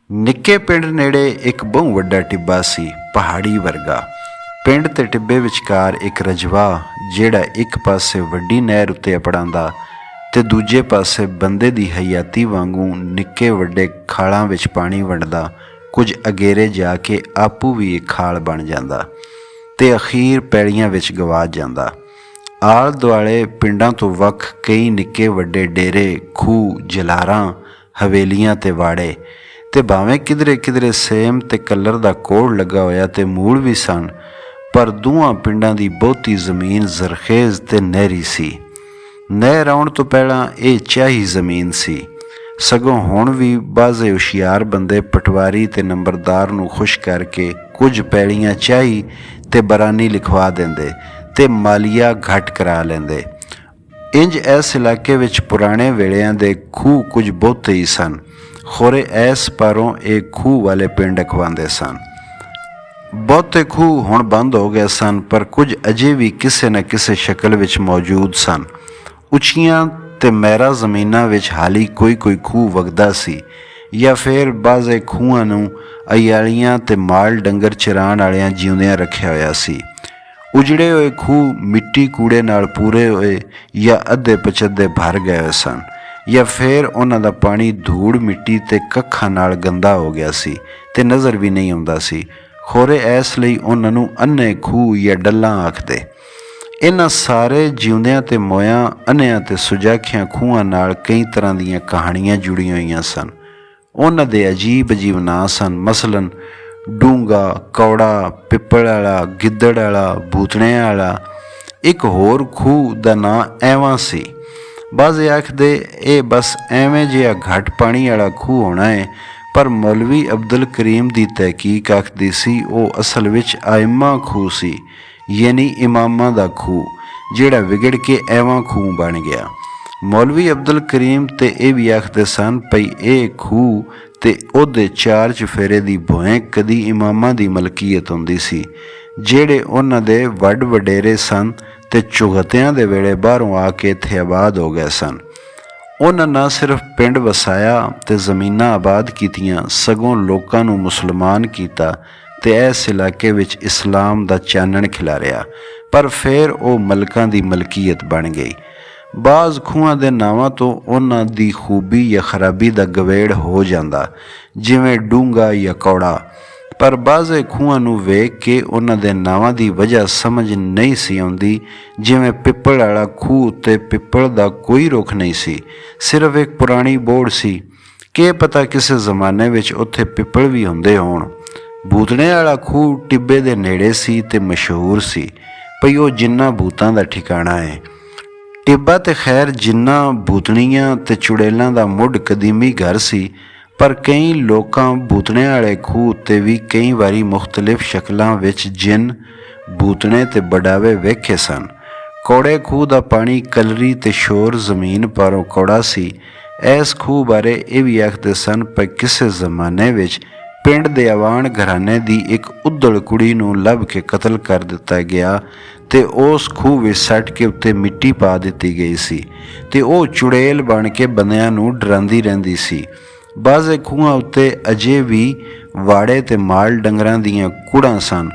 ਨਿੱਕੇ ਪਿੰਡ ਨੇੜੇ ਇੱਕ ਬਹੁਤ ਵੱਡਾ ਟਿੱਬਾ ਸੀ, ਪਹਾੜੀ ਵਰਗਾ। ਪਿੰਡ ਤੇ ਟਿੱਬੇ ਵਿਚਕਾਰ ਇੱਕ ਰਜਵਾ, ਜਿਹੜਾ ਇੱਕ ਪਾਸੇ ਵੱਡੀ ਨਹਿਰ ਉੱਤੇ ਅਪੜਾਂਦਾ ਤੇ ਦੂਜੇ ਪਾਸੇ ਬੰਦੇ ਦੀ ਹਯਾਤੀ ਵਾਂਗੂ ਨਿੱਕੇ ਵੱਡੇ ਖਾਲਾਂ ਵਿੱਚ ਪਾਣੀ ਵੰਡਦਾ, ਕੁਝ ਅਗੇਰੇ ਜਾ ਕੇ ਆਪੂ ਵੀ ਇੱਕ ਖਾਲ ਬਣ ਜਾਂਦਾ ਤੇ ਅਖੀਰ ਪੈੜੀਆਂ ਵਿੱਚ ਗਵਾਚ ਜਾਂਦਾ। ਆਲ ਦੁਆਲੇ ਪਿੰਡਾਂ ਤੋਂ ਵੱਖ ਕਈ ਨਿੱਕੇ ਵੱਡੇ ਡੇਰੇ, ਖੂਹ, ਜਲਾਰਾਂ, ਹਵੇਲੀਆਂ ਤੇ ਵਾੜੇ, ਤੇ ਭਾਵੇਂ ਕਿਧਰੇ ਕਿਧਰੇ ਸੇਮ ਤੇ ਕਲਰ ਦਾ ਕੋੜ ਲੱਗਾ ਹੋਇਆ ਤੇ ਮੂਲ ਵੀ ਸਨ, ਪਰ ਦੋਵਾਂ ਪਿੰਡਾਂ ਦੀ ਬਹੁਤੀ ਜ਼ਮੀਨ ਜ਼ਰਖੇਜ਼ ਤੇ ਨਹਿਰੀ ਸੀ। ਨਹਿਰ ਆਉਣ ਤੋਂ ਪਹਿਲਾਂ ਇਹ ਚਾਹੀ ਜ਼ਮੀਨ ਸੀ, ਸਗੋਂ ਹੁਣ ਵੀ ਬਾਜ਼ੇ ਹੁਸ਼ਿਆਰ ਬੰਦੇ ਪਟਵਾਰੀ ਤੇ ਨੰਬਰਦਾਰ ਨੂੰ ਖੁਸ਼ ਕਰਕੇ ਕੁਝ ਪੈਲੀਆਂ ਚਾਹੀ ਤੇ ਬਰਾਨੀ ਲਿਖਵਾ ਦਿੰਦੇ ਤੇ ਮਾਲੀਆ ਘੱਟ ਕਰਾ ਲੈਂਦੇ। ਇੰਜ ਇਸ ਇਲਾਕੇ ਵਿੱਚ ਪੁਰਾਣੇ ਵੇਲਿਆਂ ਦੇ ਖੂਹ ਕੁਝ ਬਹੁਤੇ ਹੀ ਸਨ। ਖੋਰੇ ਇਸ ਪਾਰੋਂ ਇਹ ਖੂਹ ਵਾਲੇ ਪਿੰਡ ਅਖਵਾਉਂਦੇ ਸਨ। ਬਹੁਤੇ ਖੂਹ ਹੁਣ ਬੰਦ ਹੋ ਗਏ ਸਨ, ਪਰ ਕੁਝ ਅਜੇ ਵੀ ਕਿਸੇ ਨਾ ਕਿਸੇ ਸ਼ਕਲ ਵਿੱਚ ਮੌਜੂਦ ਸਨ। ਉੱਚੀਆਂ ਤੇ ਮਹਿਰਾ ਜ਼ਮੀਨਾਂ ਵਿੱਚ ਹਾਲੀ ਕੋਈ ਖੂਹ ਵਗਦਾ ਸੀ, ਜਾਂ ਫਿਰ ਬਾਜ਼ੇ ਖੂਹਾਂ ਨੂੰ ਅਯਾਲੀਆਂ ਤੇ ਮਾਲ ਡੰਗਰ ਚਰਾਉਣ ਵਾਲਿਆਂ ਜਿਉਂਦਿਆਂ ਰੱਖਿਆ ਹੋਇਆ ਸੀ। ਉਜੜੇ ਹੋਏ ਖੂਹ ਮਿੱਟੀ ਕੂੜੇ ਨਾਲ ਪੂਰੇ ਹੋਏ ਜਾਂ ਅੱਧੇ ਪਚੱਧੇ ਭਰ ਗਏ ਹੋਏ ਸਨ, ਜਾਂ ਫਿਰ ਉਹਨਾਂ ਦਾ ਪਾਣੀ ਧੂੜ ਮਿੱਟੀ ਤੇ ਕੱਖਾਂ ਨਾਲ ਗੰਦਾ ਹੋ ਗਿਆ ਸੀ ਤੇ ਨਜ਼ਰ ਵੀ ਨਹੀਂ ਆਉਂਦਾ ਸੀ। ਖੋਰੇ ਇਸ ਲਈ ਉਹਨਾਂ ਨੂੰ ਅੰਨੇ ਖੂਹ ਜਾਂ ਡੱਲਾਂ ਆਖਦੇ। ਇਹਨਾਂ ਸਾਰੇ ਜਿਉਂਦਿਆਂ ਤੇ ਮੋਇਆਂ, ਅੰਨਿਆਂ ਤੇ ਸੁਜਾਖਿਆਂ ਖੂਹਾਂ ਨਾਲ ਕਈ ਤਰ੍ਹਾਂ ਦੀਆਂ ਕਹਾਣੀਆਂ ਜੁੜੀਆਂ ਹੋਈਆਂ ਸਨ। ਉਹਨਾਂ ਦੇ ਅਜੀਬ ਨਾਂ ਸਨ, ਮਸਲਨ ਡੂੰਗਾ, ਕੌੜਾ, ਪਿੱਪਲ ਵਾਲਾ, ਗਿੱਦੜ ਵਾਲਾ, ਭੂਤਣਿਆਂ ਵਾਲਾ। ਇੱਕ ਹੋਰ ਖੂਹ ਦਾ ਨਾਂ ਐਵਾਂ ਸੀ। ਬਾਜ਼ੇ ਆਖਦੇ ਇਹ ਬਸ ਐਵੇਂ ਜਿਹਾ ਘੱਟ ਪਾਣੀ ਵਾਲਾ ਖੂਹ ਹੋਣਾ ਹੈ, ਪਰ ਮੌਲਵੀ ਅਬਦੁਲ ਕਰੀਮ ਦੀ ਤਹਿਕੀਕ ਆਖਦੀ ਸੀ ਉਹ ਅਸਲ ਵਿੱਚ ਆਇਮਾ ਖੂਹ ਸੀ, ਯਾਨੀ ਇਮਾਮਾਂ ਦਾ ਖੂਹ, ਜਿਹੜਾ ਵਿਗੜ ਕੇ ਐਵਾਂ ਖੂਹ ਬਣ ਗਿਆ। ਮੌਲਵੀ ਅਬਦੁਲ ਕਰੀਮ ਤੇ ਇਹ ਵੀ ਆਖਦੇ ਸਨ ਭਈ ਇਹ ਖੂਹ ਤੇ ਉਹਦੇ 4 ਚੁਫੇਰੇ ਦੀ ਭੋਏ ਕਦੀ ਇਮਾਮਾਂ ਦੀ ਮਲਕੀਅਤ ਹੁੰਦੀ ਸੀ, ਜਿਹੜੇ ਉਹਨਾਂ ਦੇ ਵੱਡ ਵਡੇਰੇ ਸਨ ਤੇ ਚੁਗਤਿਆਂ ਦੇ ਵੇਲੇ ਬਾਹਰੋਂ ਆ ਕੇ ਇੱਥੇ ਆਬਾਦ ਹੋ ਗਏ ਸਨ। ਉਹਨਾਂ ਨਾ ਸਿਰਫ ਪਿੰਡ ਵਸਾਇਆ ਤੇ ਜ਼ਮੀਨਾਂ ਆਬਾਦ ਕੀਤੀਆਂ, ਸਗੋਂ ਲੋਕਾਂ ਨੂੰ ਮੁਸਲਮਾਨ ਕੀਤਾ ਤੇ ਇਸ ਇਲਾਕੇ ਵਿੱਚ ਇਸਲਾਮ ਦਾ ਚਾਨਣ ਖਿਲਾਰਿਆ। ਪਰ ਫਿਰ ਉਹ ਮਲਕਾਂ ਦੀ ਮਲਕੀਅਤ ਬਣ ਗਈ। ਬਾਜ਼ ਖੂਹਾਂ ਦੇ ਨਾਵਾਂ ਤੋਂ ਉਹਨਾਂ ਦੀ ਖੂਬੀ ਜਾਂ ਖਰਾਬੀ ਦਾ ਗਵੇੜ ਹੋ ਜਾਂਦਾ, ਜਿਵੇਂ ਡੂੰਗਾ ਜਾਂ ਕੌੜਾ। ਪਰ ਬਾਜ਼ੇ ਖੂਹਾਂ ਨੂੰ ਵੇਖ ਕੇ ਉਹਨਾਂ ਦੇ ਨਾਵਾਂ ਦੀ ਵਜ੍ਹਾ ਸਮਝ ਨਹੀਂ ਸੀ ਆਉਂਦੀ, ਜਿਵੇਂ ਪਿੱਪਲ ਵਾਲਾ ਖੂਹ ਉੱਤੇ ਪਿੱਪਲ ਦਾ ਕੋਈ ਰੁੱਖ ਨਹੀਂ ਸੀ, ਸਿਰਫ ਇੱਕ ਪੁਰਾਣੀ ਬੋੜ ਸੀ। ਕੀ ਪਤਾ ਕਿਸੇ ਜ਼ਮਾਨੇ ਵਿੱਚ ਉੱਥੇ ਪਿੱਪਲ ਵੀ ਹੁੰਦੇ ਹੋਣ। ਭੂਤਣੇ ਵਾਲਾ ਖੂਹ ਟਿੱਬੇ ਦੇ ਨੇੜੇ ਸੀ ਤੇ ਮਸ਼ਹੂਰ ਸੀ ਭਈ ਉਹ ਜਿੰਨਾਂ ਭੂਤਾਂ ਦਾ ਠਿਕਾਣਾ ਹੈ। ਟਿੱਬਾ ਤੇ ਖੈਰ ਜਿੰਨਾਂ ਭੂਤਣੀਆਂ ਤੇ ਚੁੜੇਲਾਂ ਦਾ ਮੁੱਢ ਕਦੀਮੀ ਘਰ ਸੀ, ਪਰ ਕਈ ਲੋਕਾਂ ਭੂਤਣਿਆਂ ਵਾਲੇ ਖੂਹ ਉੱਤੇ ਵੀ ਕਈ ਵਾਰੀ ਮੁਖਤਲਿਫ ਸ਼ਕਲਾਂ ਵਿੱਚ ਜਿੰਨ, ਭੂਤਣੇ ਤੇ ਬਡਾਵੇ ਵੇਖੇ ਸਨ। ਕੌੜੇ ਖੂਹ ਦਾ ਪਾਣੀ ਕਲਰੀ ਤੇ ਸ਼ੋਰ ਜ਼ਮੀਨ ਪਾਰੋਂ ਕੌੜਾ ਸੀ। ਇਸ ਖੂਹ ਬਾਰੇ ਇਹ ਵੀ ਆਖਦੇ ਸਨ ਪਰ ਕਿਸੇ ਜ਼ਮਾਨੇ ਵਿੱਚ ਪਿੰਡ ਦੇ ਅਵਾਨ ਘਰਾਣੇ ਦੀ ਇੱਕ ਉੱਦੜ ਕੁੜੀ ਨੂੰ ਲੱਭ ਕੇ ਕਤਲ ਕਰ ਦਿੱਤਾ ਗਿਆ ਤੇ ਉਸ ਖੂਹ ਵਿੱਚ ਸੱਟ ਕੇ ਉੱਤੇ ਮਿੱਟੀ ਪਾ ਦਿੱਤੀ ਗਈ ਸੀ ਤੇ ਉਹ ਚੁੜੇਲ ਬਣ ਕੇ ਬੰਦਿਆਂ ਨੂੰ ਡਰਾਉਂਦੀ ਰਹਿੰਦੀ ਸੀ। ਬਾਜ਼ੇ ਖੂਹਾਂ ਉੱਤੇ ਅਜੇ ਵੀ ਵਾੜੇ ਤੇ ਮਾਲ ਡੰਗਰਾਂ ਦੀਆਂ ਕੂੜਾਂ ਸਨ,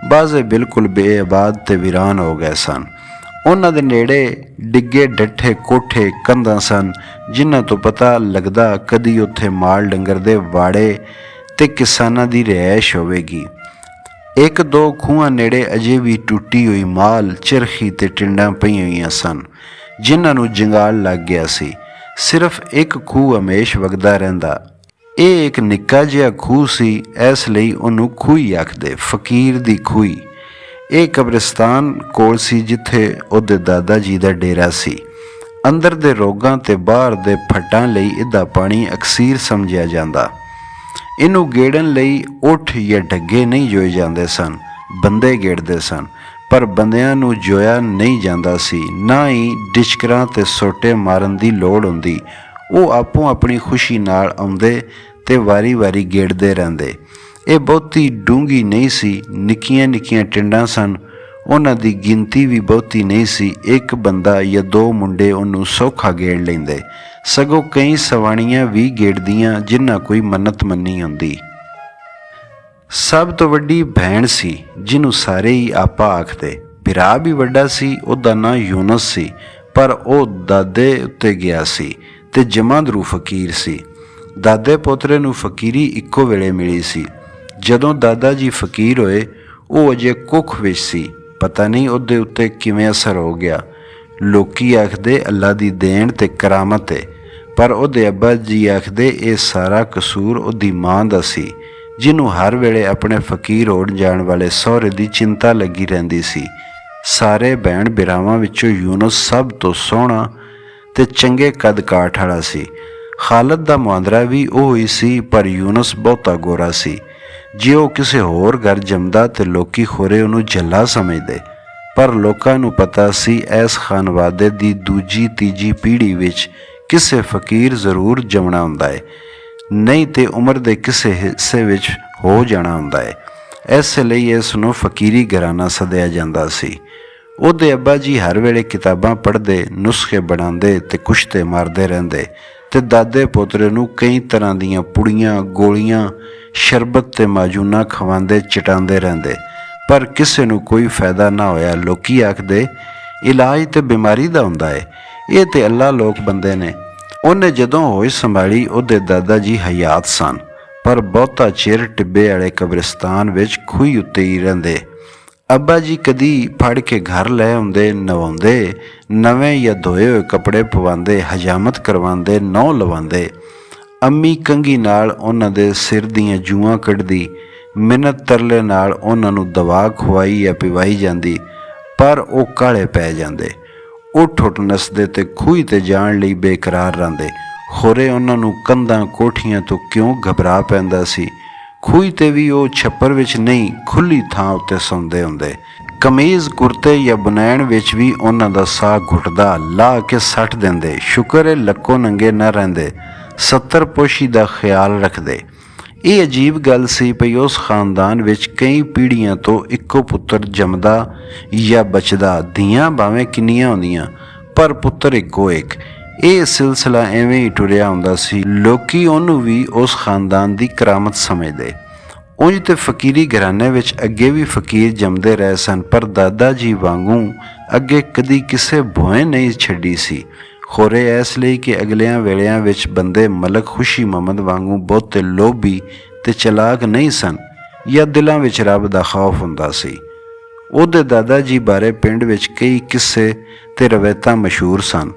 ਬਾਜ਼ੇ ਬਿਲਕੁਲ ਬੇਆਬਾਦ ਤੇ ਵੀਰਾਨ ਹੋ ਗਏ ਸਨ। ਉਹਨਾਂ ਦੇ ਨੇੜੇ ਡਿੱਗੇ ਡੱਠੇ ਕੋਠੇ, ਕੰਧਾਂ ਸਨ, ਜਿਨ੍ਹਾਂ ਤੋਂ ਪਤਾ ਲੱਗਦਾ ਕਦੀ ਉੱਥੇ ਮਾਲ ਡੰਗਰ ਦੇ ਵਾੜੇ ਤੇ ਕਿਸਾਨਾਂ ਦੀ ਰਿਹਾਇਸ਼ ਹੋਵੇਗੀ। ਇੱਕ ਦੋ ਖੂਹਾਂ ਨੇੜੇ ਅਜੇ ਵੀ ਟੁੱਟੀ ਹੋਈ ਮਾਲ, ਚਰਖੀ ਤੇ ਟਿੰਡਾਂ ਪਈਆਂ ਹੋਈਆਂ ਸਨ, ਜਿਨ੍ਹਾਂ ਨੂੰ ਜੰਗਾਲ ਲੱਗ ਗਿਆ ਸੀ। ਸਿਰਫ ਇੱਕ ਖੂਹ ਹਮੇਸ਼ ਵਗਦਾ ਰਹਿੰਦਾ। ਇਹ ਇੱਕ ਨਿੱਕਾ ਜਿਹਾ ਖੂਹ ਸੀ, ਇਸ ਲਈ ਉਹਨੂੰ ਖੂਹੀ ਆਖਦੇ, ਫਕੀਰ ਦੀ ਖੂਹੀ। ਇਹ ਕਬਰਿਸਤਾਨ ਕੋਲ ਸੀ ਜਿੱਥੇ ਉਹਦੇ ਦਾਦਾ ਜੀ ਦਾ ਡੇਰਾ ਸੀ। ਅੰਦਰ ਦੇ ਰੋਗਾਂ ਤੇ ਬਾਹਰ ਦੇ ਫੱਟਾਂ ਲਈ ਇਹਦਾ ਪਾਣੀ ਅਕਸੀਰ ਸਮਝਿਆ ਜਾਂਦਾ। ਇਹਨੂੰ ਗੇੜਨ ਲਈ ਉੱਠ ਜਾਂ ਢੱਗੇ ਨਹੀਂ ਜੋਏ ਜਾਂਦੇ ਸਨ, ਬੰਦੇ ਗੇੜਦੇ ਸਨ, ਪਰ ਬੰਦਿਆਂ ਨੂੰ ਜੋਇਆ ਨਹੀਂ ਜਾਂਦਾ ਸੀ। ਨਾ ਹੀ ਡਿਚਕਰਾਂ ਤੇ ਸੋਟੇ ਮਾਰਨ ਦੀ ਲੋੜ ਹੁੰਦੀ। ਉਹ ਆਪੋ ਆਪਣੀ ਖੁਸ਼ੀ ਨਾਲ ਆਉਂਦੇ ਤੇ ਵਾਰੀ ਗੇੜਦੇ ਰਹਿੰਦੇ। ਇਹ ਬਹੁਤੀ ਡੂੰਘੀ ਨਹੀਂ ਸੀ, ਨਿੱਕੀਆਂ ਨਿੱਕੀਆਂ ਟਿੰਡਾਂ ਸਨ। ਉਹਨਾਂ ਦੀ ਗਿਣਤੀ ਵੀ ਬਹੁਤੀ ਨਹੀਂ ਸੀ। ਇੱਕ ਬੰਦਾ ਜਾਂ ਦੋ ਮੁੰਡੇ ਉਹਨੂੰ ਸੌਖਾ ਗੇੜ ਲੈਂਦੇ। ਸਗੋਂ ਕਈ ਸਵਾਣੀਆਂ ਵੀ ਗੇੜਦੀਆਂ ਜਿਨ੍ਹਾਂ ਕੋਈ ਮੰਨਤ ਮੰਨੀ ਹੁੰਦੀ। ਸਭ ਤੋਂ ਵੱਡੀ ਭੈਣ ਸੀ ਜਿਹਨੂੰ ਸਾਰੇ ਹੀ ਆਪਾ ਆਖਦੇ। ਭਰਾ ਵੀ ਵੱਡਾ ਸੀ, ਉਹਦਾ ਨਾਂ ਯੂਨਸ ਸੀ, ਪਰ ਉਹ ਦਾਦੇ ਉੱਤੇ ਗਿਆ ਸੀ ਤੇ ਜਮਾਂਦਰੂ ਫਕੀਰ ਸੀ। ਦਾਦੇ ਪੋਤਰੇ ਨੂੰ ਫਕੀਰੀ ਇੱਕੋ ਵੇਲੇ ਮਿਲੀ ਸੀ। ਜਦੋਂ ਦਾਦਾ ਜੀ ਫਕੀਰ ਹੋਏ ਉਹ ਅਜੇ ਕੁੱਖ ਵਿੱਚ ਸੀ। ਪਤਾ ਨਹੀਂ ਉਹਦੇ ਉੱਤੇ ਕਿਵੇਂ ਅਸਰ ਹੋ ਗਿਆ। ਲੋਕੀ ਆਖਦੇ ਅੱਲਾ ਦੀ ਦੇਣ ਤੇ ਕਰਾਮਤ ਏ, ਪਰ ਉਹਦੇ ਅੱਬਾ ਜੀ ਆਖਦੇ ਇਹ ਸਾਰਾ ਕਸੂਰ ਉਹਦੀ ਮਾਂ ਦਾ ਸੀ, ਜਿਹਨੂੰ ਹਰ ਵੇਲੇ ਆਪਣੇ ਫਕੀਰ ਹੋਣ ਜਾਣ ਵਾਲੇ ਸਹੁਰੇ ਦੀ ਚਿੰਤਾ ਲੱਗੀ ਰਹਿੰਦੀ ਸੀ। ਸਾਰੇ ਭੈਣ ਭਰਾਵਾਂ ਵਿੱਚੋਂ ਯੂਨਸ ਸਭ ਤੋਂ ਸੋਹਣਾ ਤੇ ਚੰਗੇ ਕੱਦ ਕਾਠ ਵਾਲਾ ਸੀ। ਖਾਲਦ ਦਾ ਮੁਆਂਦਰਾ ਵੀ ਉਹ ਹੀ ਸੀ, ਪਰ ਯੂਨਸ ਬਹੁਤਾ ਗੋਰਾ ਸੀ। ਜੇ ਉਹ ਕਿਸੇ ਹੋਰ ਘਰ ਜੰਮਦਾ ਤੇ ਲੋਕੀ ਖੋਰੇ ਉਹਨੂੰ ਜੱਲਾ ਸਮਝਦੇ, ਪਰ ਲੋਕਾਂ ਨੂੰ ਪਤਾ ਸੀ ਇਸ ਖਾਨਵਾਦੇ ਦੀ ਦੂਜੀ ਤੀਜੀ ਪੀੜ੍ਹੀ ਵਿੱਚ ਕਿਸੇ ਫਕੀਰ ਜ਼ਰੂਰ ਜੰਮਣਾ ਹੁੰਦਾ ਹੈ, ਨਹੀਂ ਤੇ ਉਮਰ ਦੇ ਕਿਸੇ ਹਿੱਸੇ ਵਿੱਚ ਹੋ ਜਾਣਾ ਹੁੰਦਾ ਹੈ। ਇਸ ਲਈ ਇਸ ਨੂੰ ਫਕੀਰੀ ਘਰਾਨਾ ਸੱਦਿਆ ਜਾਂਦਾ ਸੀ। ਉਹਦੇ ਅੱਬਾ ਜੀ ਹਰ ਵੇਲੇ ਕਿਤਾਬਾਂ ਪੜ੍ਹਦੇ, ਨੁਸਖੇ ਬਣਾਉਂਦੇ ਤੇ ਕੁਸ਼ਤੇ ਮਾਰਦੇ ਰਹਿੰਦੇ ਤੇ ਦਾਦੇ ਪੋਤਰੇ ਨੂੰ ਕਈ ਤਰ੍ਹਾਂ ਦੀਆਂ ਪੁੜੀਆਂ, ਗੋਲੀਆਂ, ਸ਼ਰਬਤ ਤੇ ਮਾਜੂਨਾ ਖਵਾਉਂਦੇ ਚਟਾਉਂਦੇ ਰਹਿੰਦੇ, ਪਰ ਕਿਸੇ ਨੂੰ ਕੋਈ ਫਾਇਦਾ ਨਾ ਹੋਇਆ। ਲੋਕੀ ਆਖਦੇ ਇਲਾਜ ਤੇ ਬਿਮਾਰੀ ਦਾ ਹੁੰਦਾ ਹੈ, ਇਹ ਤੇ ਅੱਲਾ ਲੋਕ ਬੰਦੇ ਨੇ। ਉਹਨੇ ਜਦੋਂ ਹੋਸ਼ ਸੰਭਾਲੀ ਉਹਦੇ ਦਾਦਾ ਜੀ ਹਯਾਤ ਸਨ, ਪਰ ਬਹੁਤਾ ਚਿਰ ਟਿੱਬੇ ਵਾਲੇ ਕਬਰਿਸਤਾਨ ਵਿੱਚ ਖੂਹੀ ਉੱਤੇ ਹੀ ਰਹਿੰਦੇ। ਅੱਬਾ ਜੀ ਕਦੀ ਫੜ ਕੇ ਘਰ ਲੈ ਆਉਂਦੇ, ਨਵਾਉਂਦੇ, ਨਵੇਂ ਜਾਂ ਧੋਏ ਹੋਏ ਕੱਪੜੇ ਪਵਾਉਂਦੇ, ਹਜਾਮਤ ਕਰਵਾਉਂਦੇ, ਨਹੁੰ ਲਵਾਉਂਦੇ। ਅੰਮੀ ਕੰਘੀ ਨਾਲ ਉਹਨਾਂ ਦੇ ਸਿਰ ਦੀਆਂ ਜੂਆਂ ਕੱਢਦੀ, ਮਿੰਨਤ ਤਰਲੇ ਨਾਲ ਉਹਨਾਂ ਨੂੰ ਦਵਾ ਖਵਾਈ ਜਾਂ ਪਿਵਾਈ ਜਾਂਦੀ, ਪਰ ਉਹ ਕਾਲੇ ਪੈ ਜਾਂਦੇ। ਉੱਠ ਉੱਠ ਨੱਸਦੇ ਤੇ ਖੂਹੀ ਤੇ ਜਾਣ ਲਈ ਬੇਕਰਾਰ ਰਹਿੰਦੇ। ਖੋਰੇ ਉਹਨਾਂ ਨੂੰ ਕੰਧਾਂ ਕੋਠੀਆਂ ਤੋਂ ਕਿਉਂ ਘਬਰਾ ਪੈਂਦਾ ਸੀ। ਖੂਹੀ ਤੇ ਵੀ ਉਹ ਛੱਪਰ ਵਿੱਚ ਨਹੀਂ, ਖੁੱਲ੍ਹੀ ਥਾਂ ਉੱਤੇ ਸੌਂਦੇ ਹੁੰਦੇ। ਕਮੀਜ਼ ਕੁਰਤੇ ਜਾਂ ਬਨੈਣ ਵਿੱਚ ਵੀ ਉਹਨਾਂ ਦਾ ਸਾਹ ਘੁੱਟਦਾ, ਲਾਹ ਕੇ ਸੱਟ ਦਿੰਦੇ। ਸ਼ੁਕਰ ਏ ਲੱਕੋ ਨੰਗੇ ਨਾ ਰਹਿੰਦੇ, 70 ਪੋਸ਼ੀ ਦਾ ਖਿਆਲ ਰੱਖਦੇ। ਇਹ ਅਜੀਬ ਗੱਲ ਸੀ ਪਈ ਉਸ ਖਾਨਦਾਨ ਵਿੱਚ ਕਈ ਪੀੜ੍ਹੀਆਂ ਤੋਂ ਇੱਕੋ ਪੁੱਤਰ ਜੰਮਦਾ ਜਾਂ ਬਚਦਾ। ਧੀਆਂ ਭਾਵੇਂ ਕਿੰਨੀਆਂ ਹੁੰਦੀਆਂ, ਪਰ ਪੁੱਤਰ ਇੱਕੋ ਇੱਕ। ਇਹ ਸਿਲਸਿਲਾ ਐਵੇਂ ਹੀ ਟੁਰਿਆ ਹੁੰਦਾ ਸੀ। ਲੋਕੀ ਉਹਨੂੰ ਵੀ ਉਸ ਖਾਨਦਾਨ ਦੀ ਕਰਾਮਤ ਸਮਝਦੇ। ਉਂਝ ਤੇ ਫਕੀਰੀ ਘਰਾਨੇ ਵਿੱਚ ਅੱਗੇ ਵੀ ਫਕੀਰ ਜੰਮਦੇ ਰਹੇ ਸਨ, ਪਰ ਦਾਦਾ ਜੀ ਵਾਂਗੂ ਅੱਗੇ ਕਦੀ ਕਿਸੇ ਭੋਏ ਨਹੀਂ ਛੱਡੀ ਸੀ। ਖੋਰੇ ਇਸ ਲਈ ਕਿ ਅਗਲਿਆਂ ਵੇਲਿਆਂ ਵਿੱਚ ਬੰਦੇ ਮਲਕ ਖੁਸ਼ੀ ਮੁਹੰਮਦ ਵਾਂਗੂ ਬਹੁਤੇ ਲੋਭੀ ਤੇ ਚਲਾਕ ਨਹੀਂ ਸਨ, ਜਾਂ ਦਿਲਾਂ ਵਿੱਚ ਰੱਬ ਦਾ ਖੌਫ ਹੁੰਦਾ ਸੀ। ਉਹਦੇ ਦਾਦਾ ਜੀ ਬਾਰੇ ਪਿੰਡ ਵਿੱਚ ਕਈ ਕਿੱਸੇ ਤੇ ਰਵਾਇਤਾਂ ਮਸ਼ਹੂਰ ਸਨ।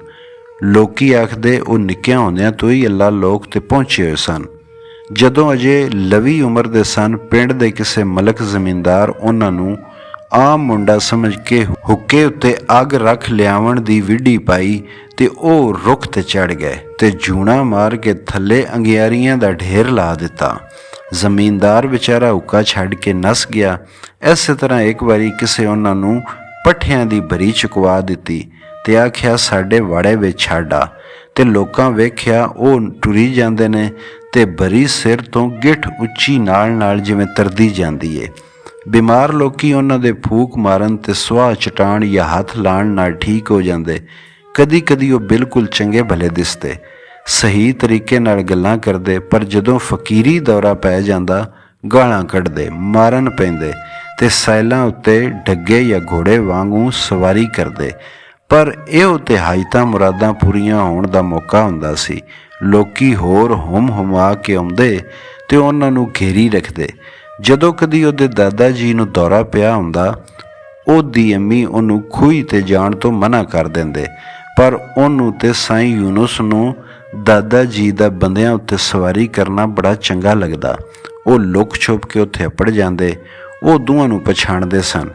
ਲੋਕੀ ਆਖਦੇ ਉਹ ਨਿੱਕਿਆਂ ਹੁੰਦਿਆਂ ਤੋਂ ਹੀ ਅੱਲਾ ਲੋਕ ਤੇ ਪਹੁੰਚੇ ਹੋਏ ਸਨ। ਜਦੋਂ ਅਜੇ ਲਵੀ ਉਮਰ ਦੇ ਸਨ, ਪਿੰਡ ਦੇ ਕਿਸੇ ਮਲਕ ਜ਼ਮੀਨਦਾਰ ਉਹਨਾਂ ਨੂੰ ਆਮ ਮੁੰਡਾ ਸਮਝ ਕੇ ਹੁੱਕੇ ਉੱਤੇ ਅੱਗ ਰੱਖ ਲਿਆਵਣ ਦੀ ਵਿਢੀ ਪਾਈ ਤੇ ਉਹ ਰੁੱਖ ਤੇ ਚੜ੍ਹ ਗਏ ਤੇ ਜੂਣਾ ਮਾਰ ਕੇ ਥੱਲੇ ਅੰਗਿਆਰੀਆਂ ਦਾ ਢੇਰ ਲਾ ਦਿੱਤਾ। ਜ਼ਮੀਨਦਾਰ ਵਿਚਾਰਾ ਹੁੱਕਾ ਛੱਡ ਕੇ ਨੱਸ ਗਿਆ। ਇਸੇ ਤਰ੍ਹਾਂ ਇੱਕ ਵਾਰੀ ਕਿਸੇ ਉਹਨਾਂ ਨੂੰ ਪੱਠਿਆਂ ਦੀ ਭਰੀ ਚੁਕਵਾ ਦਿੱਤੀ ਤੇ ਆਖਿਆ ਸਾਡੇ ਵਾੜੇ ਵਿੱਚ ਛੱਡ ਆ, ਤੇ ਲੋਕਾਂ ਵੇਖਿਆ ਉਹ ਟੁਰੀ ਜਾਂਦੇ ਨੇ ਤੇ ਭਰੀ ਸਿਰ ਤੋਂ ਗਿੱਠ ਉੱਚੀ ਨਾਲ ਨਾਲ ਜਿਵੇਂ ਤਰਦੀ ਜਾਂਦੀ ਏ। ਬਿਮਾਰ ਲੋਕੀ ਉਹਨਾਂ ਦੇ ਫੂਕ ਮਾਰਨ ਤੇ ਸੁਆਹ ਚਟਾਉਣ ਜਾਂ ਹੱਥ ਲਾਉਣ ਨਾਲ ਠੀਕ ਹੋ ਜਾਂਦੇ। ਕਦੀ ਕਦੀ ਉਹ ਬਿਲਕੁਲ ਚੰਗੇ ਭਲੇ ਦਿਸਦੇ, ਸਹੀ ਤਰੀਕੇ ਨਾਲ ਗੱਲਾਂ ਕਰਦੇ, ਪਰ ਜਦੋਂ ਫਕੀਰੀ ਦੌਰਾ ਪੈ ਜਾਂਦਾ ਗਾਲਾਂ ਕੱਢਦੇ, ਮਾਰਨ ਪੈਂਦੇ ਤੇ ਸੈਲਾਂ ਉੱਤੇ ਡੱਗੇ ਜਾਂ ਘੋੜੇ ਵਾਂਗੂ ਸਵਾਰੀ ਕਰਦੇ। ਪਰ ਇਹੋ ਤੇ ਹਾਇਤਾਂ ਮੁਰਾਦਾਂ ਪੂਰੀਆਂ ਹੋਣ ਦਾ ਮੌਕਾ ਹੁੰਦਾ ਸੀ। ਲੋਕੀ ਹੋਰ ਹੁਮਾ ਕੇ ਆਉਂਦੇ ਤੇ ਉਹਨਾਂ ਨੂੰ ਘੇਰੀ ਰੱਖਦੇ। ਜਦੋਂ ਕਦੀ ਉਹਦੇ ਦਾਦਾ ਜੀ ਨੂੰ ਦੌਰਾ ਪਿਆ ਹੁੰਦਾ, ਉਹਦੀ ਅੰਮੀ ਉਹਨੂੰ ਖੂਹੀ ਤੇ ਜਾਣ ਤੋਂ ਮਨਾ ਕਰ ਦਿੰਦੇ, ਪਰ ਉਹਨੂੰ ਤੇ ਸਾਈਂ ਯੂਨਸ ਨੂੰ ਦਾਦਾ ਜੀ ਦਾ ਬੰਦਿਆਂ ਉੱਤੇ ਸਵਾਰੀ ਕਰਨਾ ਬੜਾ ਚੰਗਾ ਲੱਗਦਾ। ਉਹ ਲੁੱਕ ਛੁਪ ਕੇ ਉੱਥੇ ਅੱਪੜ ਜਾਂਦੇ। ਉਹ ਦੋਵਾਂ ਨੂੰ ਪਛਾਣਦੇ ਸਨ,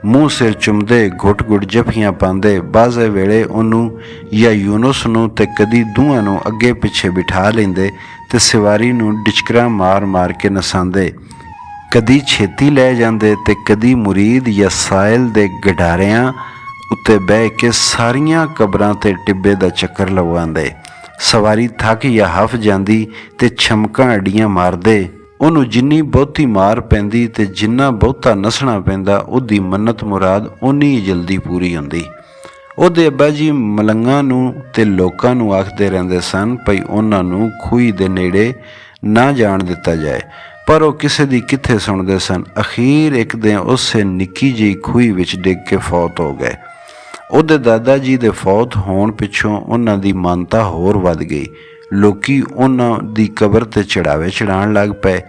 ਮੂੰਹ ਸਿਰ ਚੁੰਮਦੇ, ਘੁੱਟ ਘੁੱਟ ਜੱਫੀਆਂ ਪਾਉਂਦੇ। ਬਾਜ਼ੇ ਵੇਲੇ ਉਹਨੂੰ ਜਾਂ ਯੂਨਸ ਨੂੰ ਤੇ ਕਦੀ ਦੋਵਾਂ ਨੂੰ ਅੱਗੇ ਪਿੱਛੇ ਬਿਠਾ ਲੈਂਦੇ ਤੇ ਸਵਾਰੀ ਨੂੰ ਡਿਚਕਰਾਂ ਮਾਰ ਮਾਰ ਕੇ ਨਸਾਉਂਦੇ। ਕਦੀ ਛੇਤੀ ਲੈ ਜਾਂਦੇ ਤੇ ਕਦੀ ਮੁਰੀਦ ਜਾਂ ਸਾਇਲ ਦੇ ਗਡਾਰਿਆਂ ਉੱਤੇ ਬਹਿ ਕੇ ਸਾਰੀਆਂ ਕਬਰਾਂ ਤੇ ਟਿੱਬੇ ਦਾ ਚੱਕਰ ਲਗਵਾਉਂਦੇ। ਸਵਾਰੀ ਥੱਕ ਜਾਂ ਹਫ ਜਾਂਦੀ ਤੇ ਛਮਕਾਂ ਅੱਡੀਆਂ ਮਾਰਦੇ। ਉਹਨੂੰ ਜਿੰਨੀ ਬਹੁਤੀ ਮਾਰ ਪੈਂਦੀ ਤੇ ਜਿੰਨਾ ਬਹੁਤਾ ਨੱਸਣਾ ਪੈਂਦਾ, ਉਹਦੀ ਮੰਨਤ ਮੁਰਾਦ ਓਨੀ ਹੀ ਜਲਦੀ ਪੂਰੀ ਹੁੰਦੀ। ਉਹਦੇ ਅੱਬਾ ਜੀ ਮਲੰਗਾਂ ਨੂੰ ਤੇ ਲੋਕਾਂ ਨੂੰ ਆਖਦੇ ਰਹਿੰਦੇ ਸਨ ਭਈ ਉਹਨਾਂ ਨੂੰ ਖੂਹੀ ਦੇ ਨੇੜੇ ਨਾ ਜਾਣ ਦਿੱਤਾ ਜਾਏ, ਪਰ ਉਹ ਕਿਸੇ ਦੀ ਕਿੱਥੇ ਸੁਣਦੇ ਸਨ। ਅਖੀਰ ਇੱਕ ਦਿਨ ਉਸੇ ਨਿੱਕੀ ਜਿਹੀ ਖੂਹੀ ਵਿੱਚ ਡਿੱਗ ਕੇ ਫੌਤ ਹੋ ਗਏ। ਉਹਦੇ ਦਾਦਾ ਜੀ ਦੇ ਫੌਤ ਹੋਣ ਪਿੱਛੋਂ ਉਹਨਾਂ ਦੀ ਮਾਨਤਾ ਹੋਰ ਵੱਧ ਗਈ। ਲੋਕੀ ਉਹਨਾਂ ਦੀ ਕਬਰ 'ਤੇ ਚੜਾਵੇ ਚੜਾਉਣ ਲੱਗ ਪਏ।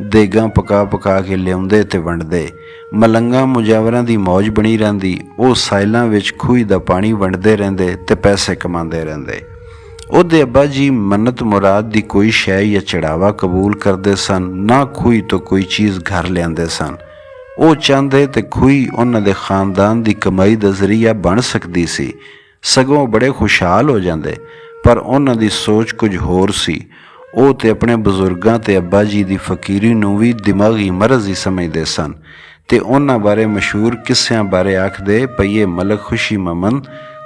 ਦੇਗਾਂ ਪਕਾ ਪਕਾ ਕੇ ਲਿਆਉਂਦੇ ਤੇ ਵੰਡਦੇ। ਮਲੰਗਾਂ ਮੁਜਾਵਰਾਂ ਦੀ ਮੌਜ ਬਣੀ ਰਹਿੰਦੀ। ਉਹ ਸਾਇਲਾਂ ਵਿੱਚ ਖੂਹੀ ਦਾ ਪਾਣੀ ਵੰਡਦੇ ਰਹਿੰਦੇ ਤੇ ਪੈਸੇ ਕਮਾਉਂਦੇ ਰਹਿੰਦੇ। ਉਹਦੇ ਅੱਬਾ ਜੀ ਮੰਨਤ ਮੁਰਾਦ ਦੀ ਕੋਈ ਸ਼ੈ ਜਾਂ ਚੜਾਵਾ ਕਬੂਲ ਕਰਦੇ ਸਨ, ਨਾ ਖੂਹੀ ਤੋਂ ਕੋਈ ਚੀਜ਼ ਘਰ ਲਿਆਂਦੇ ਸਨ। ਉਹ ਚਾਹੁੰਦੇ ਤੇ ਖੂਹੀ ਉਹਨਾਂ ਦੇ ਖਾਨਦਾਨ ਦੀ ਕਮਾਈ ਦਾ ਜ਼ਰੀਆ ਬਣ ਸਕਦੀ ਸੀ, ਸਗੋਂ ਬੜੇ ਖੁਸ਼ਹਾਲ ਹੋ ਜਾਂਦੇ। ਪਰ ਉਹਨਾਂ ਦੀ ਸੋਚ ਕੁਝ ਹੋਰ ਸੀ। ਉਹ ਤੇ ਆਪਣੇ ਬਜ਼ੁਰਗਾਂ ਤੇ ਅੱਬਾ ਜੀ ਦੀ ਫਕੀਰੀ ਨੂੰ ਵੀ ਦਿਮਾਗੀ ਮਰਜ਼ ਹੀ ਸਮਝਦੇ ਸਨ ਤੇ ਉਹਨਾਂ ਬਾਰੇ ਮਸ਼ਹੂਰ ਕਿੱਸਿਆਂ ਬਾਰੇ ਆਖਦੇ ਪਈਏ ਮਲਕ ਖੁਸ਼ੀ ਮਮਨ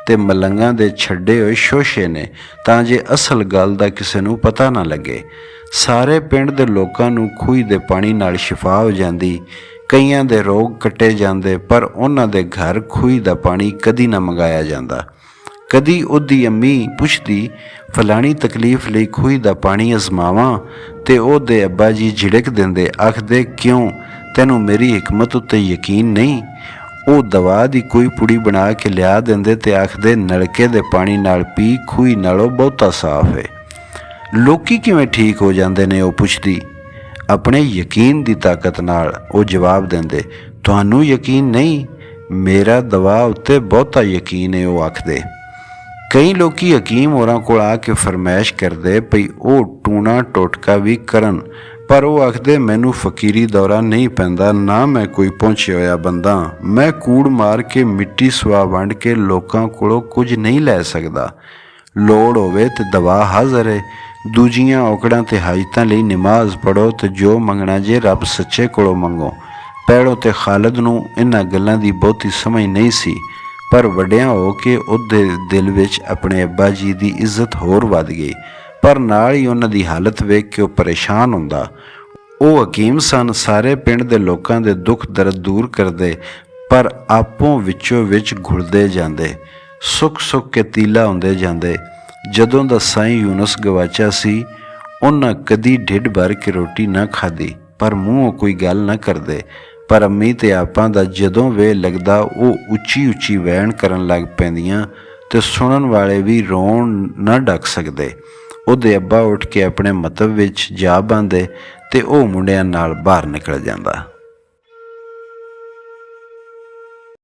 ਤੇ ਮਲੰਗਾਂ ਦੇ ਛੱਡੇ ਹੋਏ ਸ਼ੋਸ਼ੇ ਨੇ, ਤਾਂ ਜੇ ਅਸਲ ਗੱਲ ਦਾ ਕਿਸੇ ਨੂੰ ਪਤਾ ਨਾ ਲੱਗੇ। ਸਾਰੇ ਪਿੰਡ ਦੇ ਲੋਕਾਂ ਨੂੰ ਖੂਹੀ ਦੇ ਪਾਣੀ ਨਾਲ ਸ਼ਿਫਾ ਹੋ ਜਾਂਦੀ, ਕਈਆਂ ਦੇ ਰੋਗ ਕੱਟੇ ਜਾਂਦੇ, ਪਰ ਉਹਨਾਂ ਦੇ ਘਰ ਖੂਹੀ ਦਾ ਪਾਣੀ ਕਦੀ ਨਾ ਮੰਗਾਇਆ ਜਾਂਦਾ। ਕਦੀ ਉਹਦੀ ਅੰਮੀ ਪੁੱਛਦੀ ਫਲਾਣੀ ਤਕਲੀਫ ਲਈ ਖੂਹੀ ਦਾ ਪਾਣੀ ਅਜ਼ਮਾਵਾਂ, ਤੇ ਉਹਦੇ ਅੱਬਾ ਜੀ ਝਿੜਕ ਦਿੰਦੇ, ਆਖਦੇ ਕਿਉਂ, ਤੈਨੂੰ ਮੇਰੀ ਹਿਕਮਤ ਉੱਤੇ ਯਕੀਨ ਨਹੀਂ। ਉਹ ਦਵਾ ਦੀ ਕੋਈ ਪੁੜੀ ਬਣਾ ਕੇ ਲਿਆ ਦਿੰਦੇ ਤੇ ਆਖਦੇ ਨਲਕੇ ਦੇ ਪਾਣੀ ਨਾਲ ਪੀ, ਖੂਹੀ ਨਾਲੋਂ ਬਹੁਤਾ ਸਾਫ਼ ਹੈ। ਲੋਕੀ ਕਿਵੇਂ ਠੀਕ ਹੋ ਜਾਂਦੇ ਨੇ, ਉਹ ਪੁੱਛਦੀ। ਆਪਣੇ ਯਕੀਨ ਦੀ ਤਾਕਤ ਨਾਲ, ਉਹ ਜਵਾਬ ਦਿੰਦੇ। ਤੁਹਾਨੂੰ ਯਕੀਨ ਨਹੀਂ, ਮੇਰਾ ਦਵਾ ਉੱਤੇ ਬਹੁਤਾ ਯਕੀਨ ਹੈ, ਉਹ ਆਖਦੇ। ਕਈ ਲੋਕੀ ਹਕੀਮ ਹੋਰਾਂ ਕੋਲ ਆ ਕੇ ਫਰਮਾਇਸ਼ ਕਰਦੇ ਪਈ ਉਹ ਟੂਣਾ ਟੋਟਕਾ ਵੀ ਕਰਨ, ਪਰ ਉਹ ਆਖਦੇ ਮੈਨੂੰ ਫਕੀਰੀ ਦੌਰਾ ਨਹੀਂ ਪੈਂਦਾ, ਨਾ ਮੈਂ ਕੋਈ ਪਹੁੰਚਿਆ ਹੋਇਆ ਬੰਦਾ। ਮੈਂ ਕੂੜ ਮਾਰ ਕੇ ਮਿੱਟੀ ਸੁਆ ਵੰਡ ਕੇ ਲੋਕਾਂ ਕੋਲੋਂ ਕੁਝ ਨਹੀਂ ਲੈ ਸਕਦਾ। ਲੋੜ ਹੋਵੇ ਤੇ ਦਵਾ ਹਾਜ਼ਰ ਹੈ। ਦੂਜੀਆਂ ਔਕੜਾਂ ਤੇ ਹਾਜਤਾਂ ਲਈ ਨਮਾਜ਼ ਪੜ੍ਹੋ ਤੇ ਜੋ ਮੰਗਣਾ ਜੇ ਰੱਬ ਸੱਚੇ ਕੋਲੋਂ ਮੰਗੋ। ਪੈੜੋ ਤੇ ਖਾਲਦ ਨੂੰ ਇਹਨਾਂ ਗੱਲਾਂ ਦੀ ਬਹੁਤੀ ਸਮਝ ਨਹੀਂ ਸੀ, ਪਰ ਵੱਡਿਆਂ ਹੋ ਕੇ ਉਹਦੇ ਦਿਲ ਵਿੱਚ ਆਪਣੇ ਅੱਬਾ ਜੀ ਦੀ ਇੱਜ਼ਤ ਹੋਰ ਵੱਧ ਗਈ। ਪਰ ਨਾਲ ਹੀ ਉਹਨਾਂ ਦੀ ਹਾਲਤ ਵੇਖ ਕੇ ਉਹ ਪਰੇਸ਼ਾਨ ਹੁੰਦਾ। ਉਹ ਹਕੀਮ ਸਨ, ਸਾਰੇ ਪਿੰਡ ਦੇ ਲੋਕਾਂ ਦੇ ਦੁੱਖ ਦਰਦ ਦੂਰ ਕਰਦੇ, ਪਰ ਆਪੋਂ ਵਿੱਚੋਂ ਵਿੱਚ ਘੁਲਦੇ ਜਾਂਦੇ, ਸੁੱਕ ਸੁੱਕ ਕੇ ਤੀਲਾ ਹੁੰਦੇ ਜਾਂਦੇ। ਜਦੋਂ ਦਾ ਸਾਈਂ ਯੂਨਸ ਗਵਾਚਾ ਸੀ, ਉਹਨਾਂ ਕਦੀ ਢਿੱਡ ਭਰ ਕੇ ਰੋਟੀ ਨਾ ਖਾਧੀ, ਪਰ ਮੂੰਹੋਂ ਕੋਈ ਗੱਲ ਨਾ ਕਰਦੇ। ਪਰ ਅੰਮੀ ਤੇ ਆਪਾਂ ਦਾ ਜਦੋਂ ਵੇਹ ਲੱਗਦਾ, ਉਹ ਉੱਚੀ ਉੱਚੀ ਵੈਣ ਕਰਨ ਲੱਗ ਪੈਂਦੀਆਂ ਤੇ ਸੁਣਨ ਵਾਲੇ ਵੀ ਰੋਣ ਨਾ ਡੱਕ ਸਕਦੇ। ਉਹਦੇ ਅੱਬਾ ਉੱਠ ਕੇ ਆਪਣੇ ਮਤਲਬ ਵਿੱਚ ਜਾ ਬੰਦੇ ਤੇ ਉਹ ਮੁੰਡਿਆਂ ਨਾਲ ਬਾਹਰ ਨਿਕਲ ਜਾਂਦਾ।